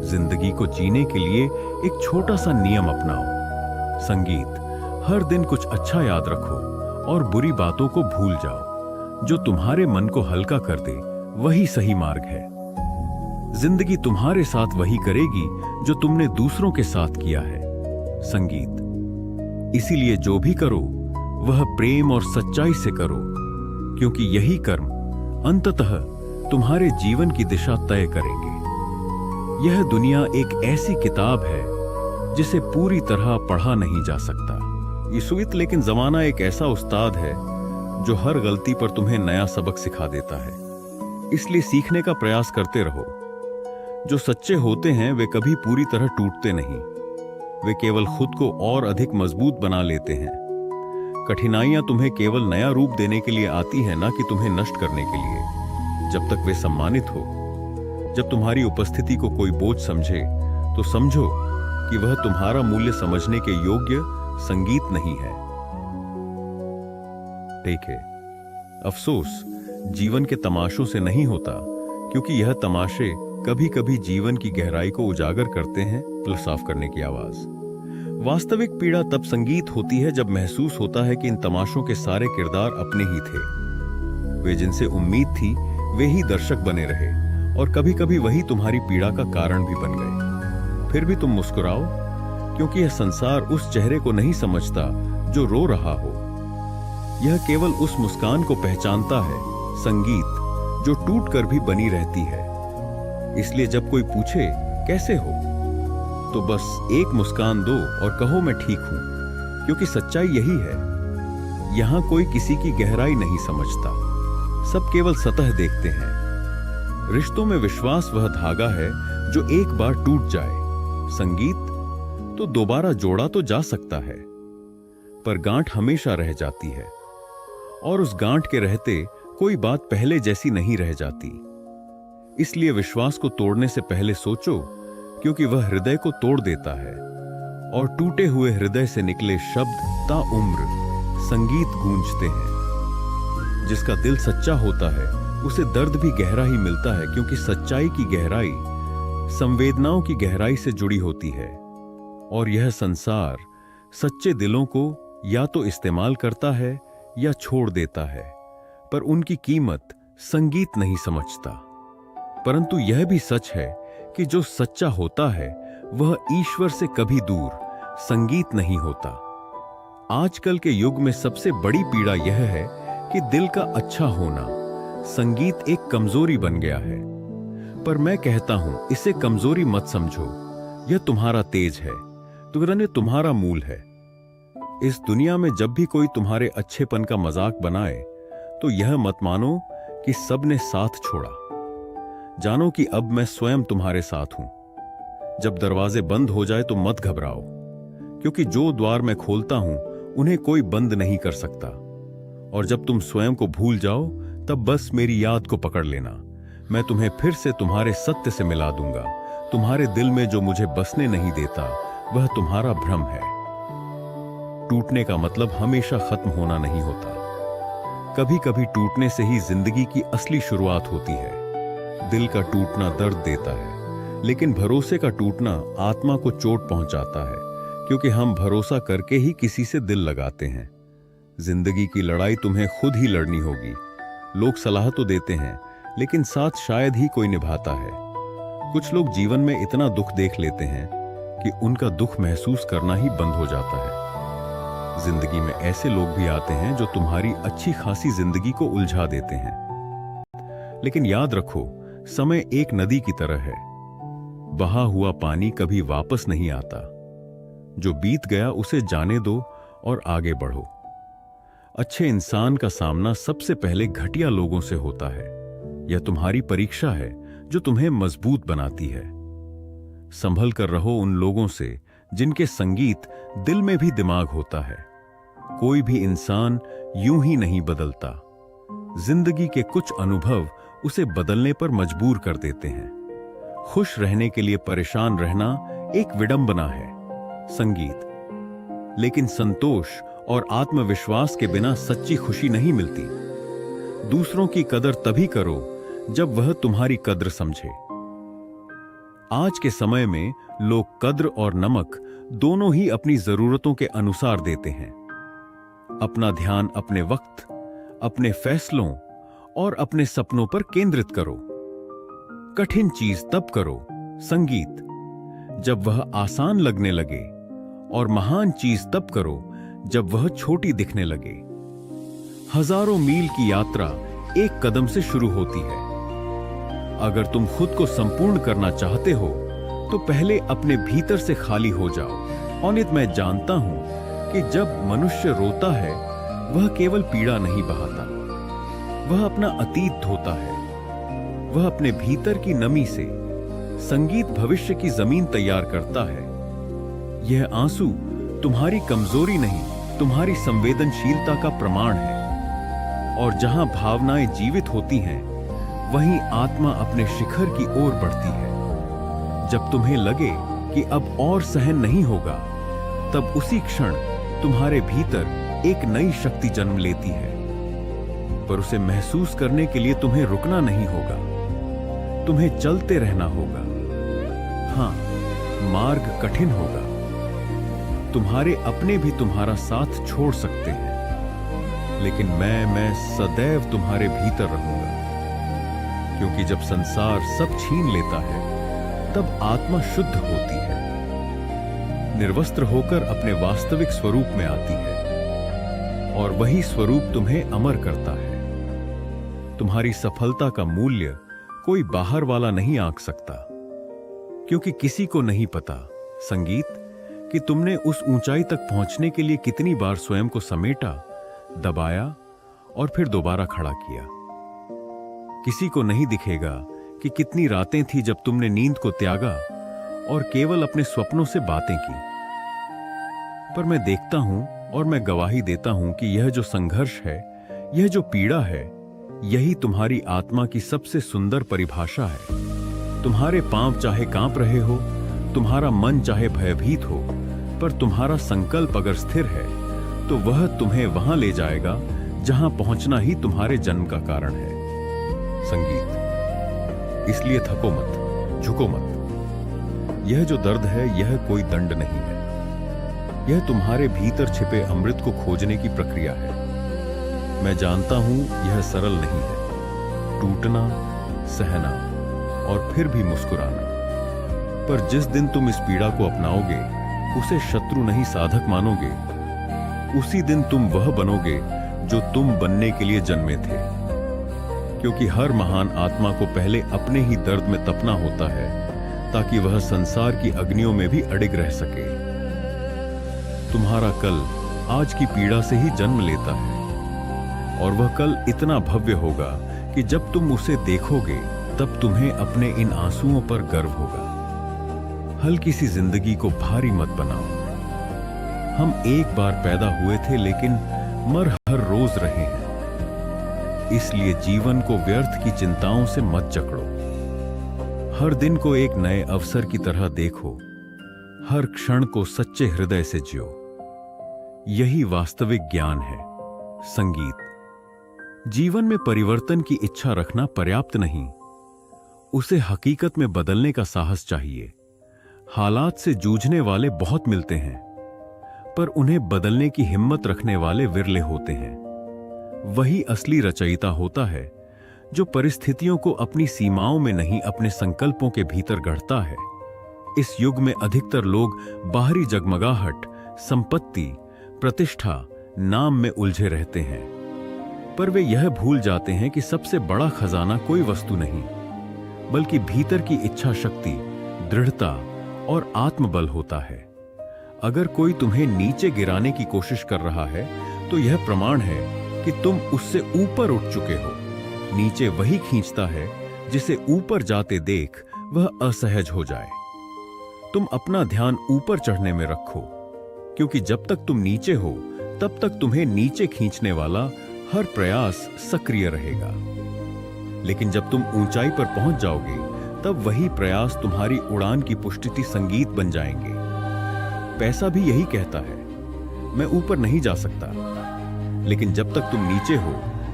जिंदगी को जीने के लिए एक छोटा सा नियम अपनाओ। संगीत, हर दिन कुछ अच्छा याद रखो और बुरी बातों को भूल जाओ। जो तुम्हारे मन को हल्का कर दे वही सही मार्ग है। जिंदगी तुम्हारे साथ वही करेगी जो तुमने दूसरों के साथ किया है। संगीत, इसीलिए जो भी करो वह प्रेम और सच्चाई से करो, क्योंकि यही कर्म अंततः तुम्हारे जीवन की दिशा तय करेंगे। यह दुनिया एक ऐसी किताब है जिसे पूरी तरह पढ़ा नहीं जा सकता। ये लेकिन जमाना एक ऐसा उस्ताद है जो हर गलती पर तुम्हें नया सबक सिखा देता है। इसलिए सीखने का प्रयास करते रहो। जो सच्चे होते हैं वे कभी पूरी तरह टूटते नहीं, वे केवल खुद को और अधिक मजबूत बना लेते हैं। कठिनाइयां तुम्हें केवल नया रूप देने के लिए आती हैं, ना कि तुम्हें नष्ट करने के लिए। जब तक वे सम्मानित हो, जब तुम्हारी उपस्थिति को कोई बोझ समझे, तो समझो कि वह तुम्हारा मूल्य समझने के योग्य संगीत नहीं है। ठीक है, अफसोस जीवन के तमाशों से नहीं होता, क्योंकि यह तमाशे कभी कभी जीवन की गहराई को उजागर करते हैं। साफ करने की आवाज। वास्तविक पीड़ा तब संगीत होती है जब महसूस होता है कि इन तमाशों के सारे किरदार अपने ही थे। वे जिनसे उम्मीद थी वे ही दर्शक बने रहे, और कभी कभी वही तुम्हारी पीड़ा का कारण भी बन गए। फिर भी तुम मुस्कुराओ, क्योंकि यह संसार उस चेहरे को नहीं समझता जो रो रहा हो। यह केवल उस मुस्कान को पहचानता है, संगीत, जो टूट कर भी बनी रहती है। इसलिए जब कोई पूछे कैसे हो, तो बस एक मुस्कान दो और कहो मैं ठीक हूं, क्योंकि सच्चाई यही है। यहां कोई किसी की गहराई नहीं समझता, सब केवल सतह देखते हैं। रिश्तों में विश्वास वह धागा है जो एक बार टूट जाए, संगीत, तो दोबारा जोड़ा तो जा सकता है, पर गांठ हमेशा रह जाती है, और उस गांठ के रहते कोई बात पहले जैसी नहीं रह जाती। इसलिए विश्वास को तोड़ने से पहले सोचो, क्योंकि वह हृदय को तोड़ देता है, और टूटे हुए हृदय से निकले शब्द ताउम्र संगीत गूंजते हैं। जिसका दिल सच्चा होता है उसे दर्द भी गहरा ही मिलता है, क्योंकि सच्चाई की गहराई संवेदनाओं की गहराई से जुड़ी होती है। और यह संसार सच्चे दिलों को या तो इस्तेमाल करता है या छोड़ देता है, पर उनकी कीमत संगीत नहीं समझता। परंतु यह भी सच है कि जो सच्चा होता है वह ईश्वर से कभी दूर संगीत नहीं होता। आजकल के युग में सबसे बड़ी पीड़ा यह है कि दिल का अच्छा होना संगीत एक कमजोरी बन गया है। पर मैं कहता हूं, इसे कमजोरी मत समझो, यह तुम्हारा तेज है, तो तुम्हारा मूल है। इस दुनिया में जब भी कोई तुम्हारे अच्छेपन का मजाक बनाए, तो यह मत मानो कि सबने साथ छोड़ा। जानो कि अब मैं स्वयं तुम्हारे साथ हूं। जब दरवाजे बंद हो जाए तो मत घबराओ, क्योंकि जो द्वार मैं खोलता हूं उन्हें कोई बंद नहीं कर सकता। और जब तुम स्वयं को भूल जाओ, तब बस मेरी याद को पकड़ लेना। मैं तुम्हें फिर से तुम्हारे सत्य से मिला दूंगा। तुम्हारे दिल में जो मुझे बसने नहीं देता वह तुम्हारा भ्रम है। टूटने का मतलब हमेशा खत्म होना नहीं होता। कभी कभी टूटने से ही जिंदगी की असली शुरुआत होती है। दिल का टूटना दर्द देता है, लेकिन भरोसे का टूटना आत्मा को चोट पहुंचाता है, क्योंकि हम भरोसा करके ही किसी से दिल लगाते हैं। जिंदगी की लड़ाई तुम्हें खुद ही लड़नी होगी। लोग सलाह तो देते हैं, लेकिन साथ शायद ही कोई निभाता है। कुछ लोग जीवन में इतना दुख देख लेते हैं कि उनका दुख महसूस करना ही बंद हो जाता है। जिंदगी में ऐसे लोग भी आते हैं जो तुम्हारी अच्छी खासी जिंदगी को उलझा देते हैं। लेकिन याद रखो, समय एक नदी की तरह है। बहा हुआ पानी कभी वापस नहीं आता। जो बीत गया उसे जाने दो और आगे बढ़ो। अच्छे इंसान का सामना सबसे पहले घटिया लोगों से होता है। यह तुम्हारी परीक्षा है जो तुम्हें मजबूत बनाती है। संभल कर रहो उन लोगों से जिनके संगीत दिल में भी दिमाग होता है। कोई भी इंसान यूं ही नहीं बदलता। जिंदगी के कुछ अनुभव उसे बदलने पर मजबूर कर देते हैं। खुश रहने के लिए परेशान रहना एक विडंबना है, संगीत। लेकिन संतोष और आत्मविश्वास के बिना सच्ची खुशी नहीं मिलती। दूसरों की कदर तभी करो जब वह तुम्हारी कद्र समझे। आज के समय में लोग कद्र और नमक दोनों ही अपनी जरूरतों के अनुसार देते हैं। अपना ध्यान अपने वक्त, अपने फैसलों और अपने सपनों पर केंद्रित करो। कठिन चीज तब करो, संगीत, जब वह आसान लगने लगे, और महान चीज तब करो जब वह छोटी दिखने लगे। हजारों मील की यात्रा एक कदम से शुरू होती है। अगर तुम खुद को संपूर्ण करना चाहते हो तो पहले अपने भीतर से खाली हो जाओ। और मैं जानता हूं कि जब मनुष्य रोता है वह केवल पीड़ा नहीं बहाता, वह अपना अतीत धोता है। वह अपने भीतर की नमी से संगीत भविष्य की जमीन तैयार करता है। यह आंसू तुम्हारी कमजोरी नहीं, तुम्हारी संवेदनशीलता का प्रमाण है। और जहां भावनाएं जीवित होती हैं, वहीं आत्मा अपने शिखर की ओर बढ़ती है। जब तुम्हें लगे कि अब और सहन नहीं होगा, तब उसी क्षण तुम्हारे भीतर एक नई शक्ति जन्म लेती है। पर उसे महसूस करने के लिए तुम्हें रुकना नहीं होगा, तुम्हें चलते रहना होगा। हां, मार्ग कठिन होगा, तुम्हारे अपने भी तुम्हारा साथ छोड़ सकते हैं, लेकिन मैं सदैव तुम्हारे भीतर रहूंगा। क्योंकि जब संसार सब छीन लेता है, तब आत्मा शुद्ध होती है, निर्वस्त्र होकर अपने वास्तविक स्वरूप में आती है, और वही स्वरूप तुम्हें अमर करता है। तुम्हारी सफलता का मूल्य कोई बाहर वाला नहीं आंक सकता, क्योंकि किसी को नहीं पता, संगीत, कि तुमने उस ऊंचाई तक पहुंचने के लिए कितनी बार स्वयं को समेटा, दबाया और फिर दोबारा खड़ा किया। किसी को नहीं दिखेगा कि कितनी रातें थी जब तुमने नींद को त्यागा और केवल अपने सपनों से बातें की। पर मैं देखता हूं और मैं गवाही देता हूं कि यह जो संघर्ष है, यह जो पीड़ा है, यही तुम्हारी आत्मा की सबसे सुंदर परिभाषा है। तुम्हारे पांव चाहे कांप रहे हो, तुम्हारा मन चाहे भयभीत हो, पर तुम्हारा संकल्प अगर स्थिर है तो वह तुम्हें वहां ले जाएगा जहां पहुंचना ही तुम्हारे जन्म का कारण है। संगीत, इसलिए थको मत, झुको मत। यह जो दर्द है, यह कोई दंड नहीं है, यह तुम्हारे भीतर छिपे अमृत को खोजने की प्रक्रिया है। मैं जानता हूं यह सरल नहीं है, टूटना, सहना और फिर भी मुस्कुराना। पर जिस दिन तुम इस पीड़ा को अपनाओगे, उसे शत्रु नहीं साधक मानोगे, उसी दिन तुम वह बनोगे जो तुम बनने के लिए जन्मे थे। क्योंकि हर महान आत्मा को पहले अपने ही दर्द में तपना होता है, ताकि वह संसार की अग्नियों में भी अडिग रह सके। तुम्हारा कल आज की पीड़ा से ही जन्म लेता है, और वह कल इतना भव्य होगा कि जब तुम उसे देखोगे, तब तुम्हें अपने इन आंसुओं पर गर्व होगा। हल्की सी जिंदगी को भारी मत बनाओ। हम एक बार पैदा हुए थे, लेकिन मर हर रोज रहे हैं। इसलिए जीवन को व्यर्थ की चिंताओं से मत जकड़ो। हर दिन को एक नए अवसर की तरह देखो, हर क्षण को सच्चे हृदय से जियो। यही वास्तविक ज्ञान है। संगीत, जीवन में परिवर्तन की इच्छा रखना पर्याप्त नहीं, उसे हकीकत में बदलने का साहस चाहिए। हालात से जूझने वाले बहुत मिलते हैं, पर उन्हें बदलने की हिम्मत रखने वाले विरले होते हैं। वही असली रचयिता होता है जो परिस्थितियों को अपनी सीमाओं में नहीं, अपने संकल्पों के भीतर गढ़ता है। इस युग में अधिकतर लोग बाहरी जगमगाहट, संपत्ति, प्रतिष्ठा, नाम में उलझे रहते हैं, पर वे यह भूल जाते हैं कि सबसे बड़ा खजाना कोई वस्तु नहीं, बल्कि भीतर की इच्छा शक्ति, दृढ़ता और आत्मबल होता है। अगर कोई तुम्हें नीचे गिराने की कोशिश कर रहा है, तो यह प्रमाण है कि तुम उससे ऊपर उठ चुके हो। नीचे वही खींचता है जिसे ऊपर जाते देख वह असहज हो जाए। तुम अपना ध्यान ऊपर चढ़ने में रखो, क्योंकि जब तक तुम नीचे हो, तब तक तुम्हें नीचे खींचने वाला हर प्रयास सक्रिय रहेगा। लेकिन जब तुम ऊंचाई पर पहुंच जाओगे, तब वही प्रयास तुम्हारी उड़ान की पुष्टि संगीत बन जाएंगे। पैसा भी यही कहता है, मैं ऊपर नहीं जा सकता, लेकिन जब तक तुम नीचे हो,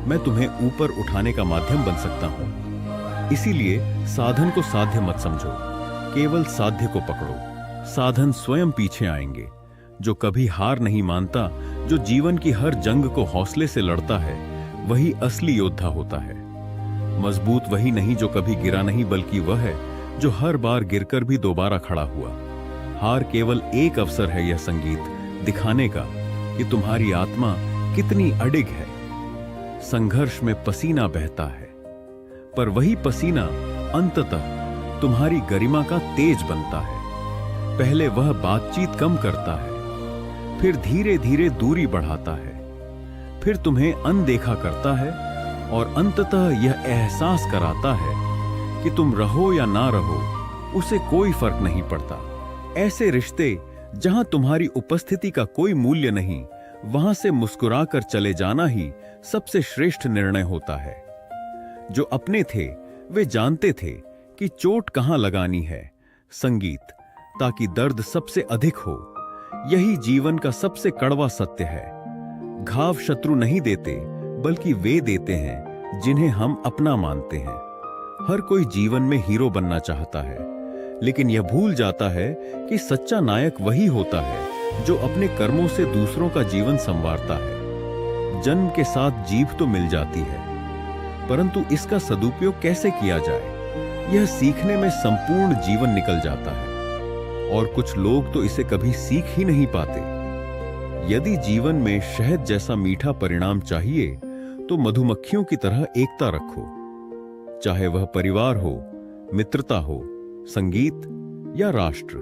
मैं तुम्हें ऊपर उठाने का माध्यम बन सकता हूं। इसीलिए साधन को साध्य मत समझो, केवल साध्य को पकड़ो, साधन स्वयं पीछे आएंगे। जो कभी हार नहीं मानता, जो जीवन की हर जंग को हौसले से लड़ता है, वही असली योद्धा होता है। मजबूत वही नहीं जो कभी गिरा नहीं, बल्कि वह है जो हर बार गिरकर भी दोबारा खड़ा हुआ। हार केवल एक अवसर है यह संगीत दिखाने का कि तुम्हारी आत्मा कितनी अडिग है। संघर्ष में पसीना बहता है, पर वही पसीना अंततः तुम्हारी गरिमा का तेज बनता है। पहले वह बातचीत कम करता है, फिर धीरे धीरे दूरी बढ़ाता है, फिर तुम्हें अनदेखा करता है और अंततः यह एहसास कराता है कि तुम रहो या ना रहो, उसे कोई फर्क नहीं पड़ता। ऐसे रिश्ते जहां तुम्हारी उपस्थिति का कोई मूल्य नहीं, वहां से मुस्कुराकर चले जाना ही सबसे श्रेष्ठ निर्णय होता है। जो अपने थे वे जानते थे कि चोट कहां लगानी है। संगीत ताकि दर्द सबसे अधिक हो, यही जीवन का सबसे कड़वा सत्य है। घाव शत्रु नहीं देते, बल्कि वे देते हैं जिन्हें हम अपना मानते हैं। हर कोई जीवन में हीरो बनना चाहता है, लेकिन यह भूल जाता है कि सच्चा नायक वही होता है जो अपने कर्मों से दूसरों का जीवन संवारता है। जन्म के साथ जीभ तो मिल जाती है, परंतु इसका सदुपयोग कैसे किया जाए, यह सीखने में संपूर्ण जीवन निकल जाता है। और कुछ लोग तो इसे कभी सीख ही नहीं पाते। यदि जीवन में शहद जैसा मीठा परिणाम चाहिए, तो मधुमक्खियों की तरह एकता रखो। चाहे वह परिवार हो, मित्रता हो, संगीत या राष्ट्र।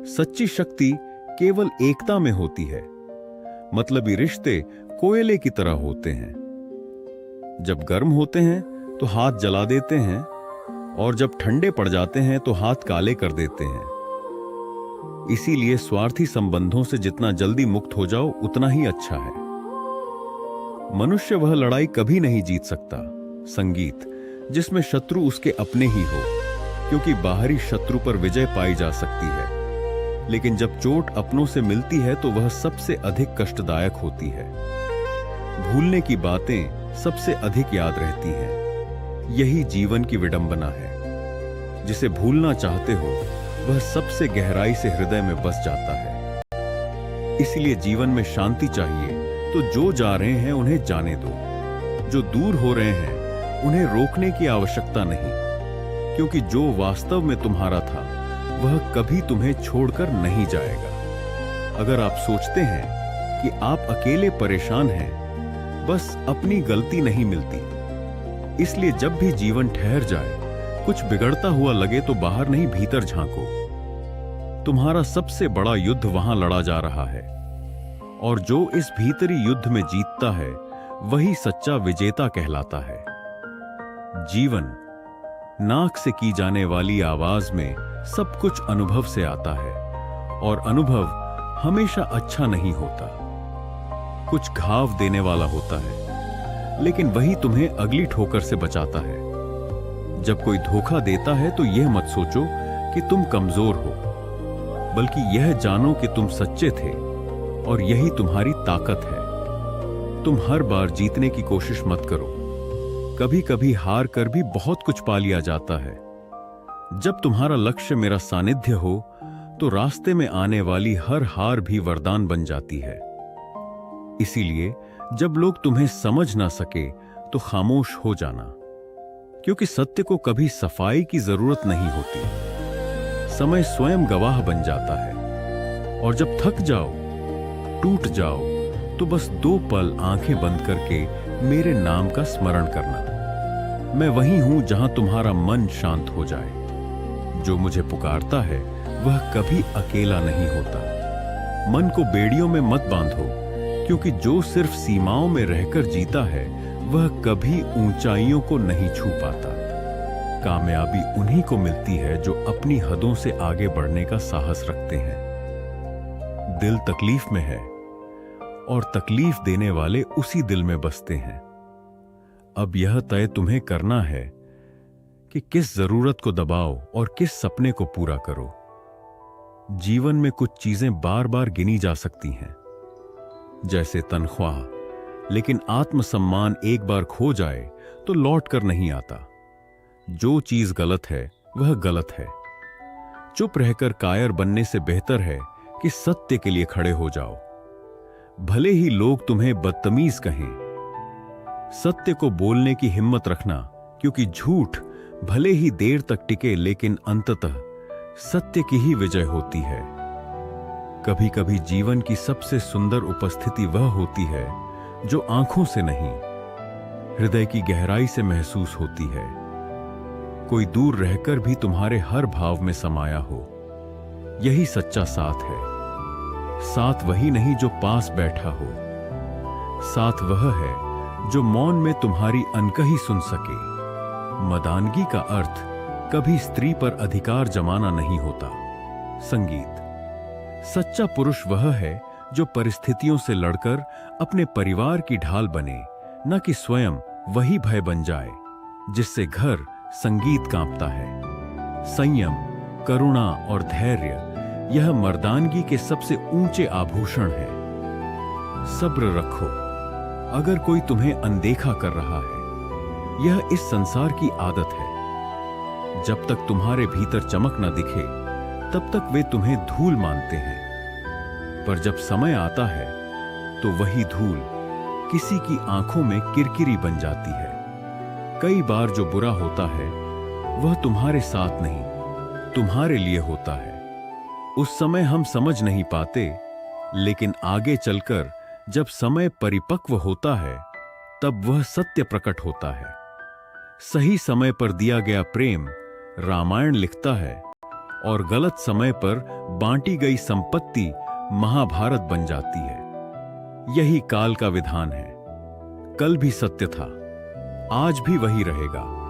सच्ची शक्ति केवल एकता में होती है। मतलबी रिश्ते कोयले की तरह होते हैं। जब गर्म होते हैं तो हाथ जला देते हैं, और जब ठंडे पड़ जाते हैं तो हाथ काले कर देते हैं। इसीलिए स्वार्थी संबंधों से जितना जल्दी मुक्त हो जाओ, उतना ही अच्छा है। मनुष्य वह लड़ाई कभी नहीं जीत सकता, संगीत, जिसमें शत्रु उसके अपने ही हो, क्योंकि बाहरी शत्रु पर विजय पाई जा सकती है, लेकिन जब चोट अपनों से मिलती है तो वह सबसे अधिक कष्टदायक होती है। भूलने की बातें सबसे अधिक याद रहती हैं। यही जीवन की विडंबना है। जिसे भूलना चाहते हो, वह सबसे गहराई से हृदय में बस जाता है। इसलिए जीवन में शांति चाहिए तो जो जा रहे हैं उन्हें जाने दो। जो दूर हो रहे हैं उन्हें रोकने की आवश्यकता नहीं, क्योंकि जो वास्तव में तुम्हारा था वह कभी तुम्हें छोड़कर नहीं जाएगा। अगर आप सोचते हैं कि आप अकेले परेशान हैं, बस अपनी गलती नहीं मिलती। इसलिए जब भी जीवन ठहर जाए, कुछ बिगड़ता हुआ लगे तो बाहर नहीं भीतर झांको। तुम्हारा सबसे बड़ा युद्ध वहां लड़ा जा रहा है, और जो इस भीतरी युद्ध में जीतता है वही सच्चा विजेता कहलाता है। जीवन नाक से की जाने वाली आवाज में सब कुछ अनुभव से आता है, और अनुभव हमेशा अच्छा नहीं होता। कुछ घाव देने वाला होता है, लेकिन वही तुम्हें अगली ठोकर से बचाता है। जब कोई धोखा देता है तो यह मत सोचो कि तुम कमजोर हो, बल्कि यह जानो कि तुम सच्चे थे, और यही तुम्हारी ताकत है। तुम हर बार जीतने की कोशिश मत करो। कभी कभी हार कर भी बहुत कुछ पा लिया जाता है। जब तुम्हारा लक्ष्य मेरा सानिध्य हो, तो रास्ते में आने वाली हर हार भी वरदान बन जाती है। इसीलिए जब लोग तुम्हें समझ ना सके तो खामोश हो जाना, क्योंकि सत्य को कभी सफाई की जरूरत नहीं होती। समय स्वयं गवाह बन जाता है। और जब थक जाओ, टूट जाओ, तो बस 2 पल आंखें बंद करके मेरे नाम का स्मरण करना। मैं वही हूं जहां तुम्हारा मन शांत हो जाए। जो मुझे पुकारता है वह कभी अकेला नहीं होता। मन को बेड़ियों में मत बांधो, क्योंकि जो सिर्फ सीमाओं में रहकर जीता है वह कभी ऊंचाइयों को नहीं छू पाता। कामयाबी उन्हीं को मिलती है जो अपनी हदों से आगे बढ़ने का साहस रखते हैं। दिल तकलीफ में है, और तकलीफ देने वाले उसी दिल में बसते हैं। अब यह तय तुम्हें करना है कि किस जरूरत को दबाओ और किस सपने को पूरा करो। जीवन में कुछ चीजें बार बार गिनी जा सकती हैं, जैसे तनख्वाह, लेकिन आत्मसम्मान एक बार खो जाए तो लौट कर नहीं आता। जो चीज गलत है वह गलत है। चुप रहकर कायर बनने से बेहतर है कि सत्य के लिए खड़े हो जाओ, भले ही लोग तुम्हें बदतमीज कहें। सत्य को बोलने की हिम्मत रखना, क्योंकि झूठ भले ही देर तक टिके लेकिन अंततः सत्य की ही विजय होती है। कभी कभी जीवन की सबसे सुंदर उपस्थिति वह होती है जो आंखों से नहीं, हृदय की गहराई से महसूस होती है। कोई दूर रहकर भी तुम्हारे हर भाव में समाया हो, यही सच्चा साथ है। साथ वही नहीं जो पास बैठा हो, साथ वह है जो मौन में तुम्हारी अनकही सुन सके। मर्दानगी का अर्थ कभी स्त्री पर अधिकार जमाना नहीं होता। संगीत। सच्चा पुरुष वह है जो परिस्थितियों से लड़कर अपने परिवार की ढाल बने, न कि स्वयं वही भय बन जाए जिससे घर संगीत कांपता है। संयम, करुणा और धैर्य यह मर्दानगी के सबसे ऊंचे आभूषण है। सब्र रखो, अगर कोई तुम्हें अनदेखा कर रहा है, यह इस संसार की आदत है। जब तक तुम्हारे भीतर चमक न दिखे, तब तक वे तुम्हें धूल मानते हैं, पर जब समय आता है तो वही धूल किसी की आंखों में किरकिरी बन जाती है। कई बार जो बुरा होता है वह तुम्हारे साथ नहीं, तुम्हारे लिए होता है। उस समय हम समझ नहीं पाते, लेकिन आगे चलकर जब समय परिपक्व होता है तब वह सत्य प्रकट होता है। सही समय पर दिया गया प्रेम रामायण लिखता है, और गलत समय पर बांटी गई संपत्ति महाभारत बन जाती है। यही काल का विधान है। कल भी सत्य था, आज भी वही रहेगा।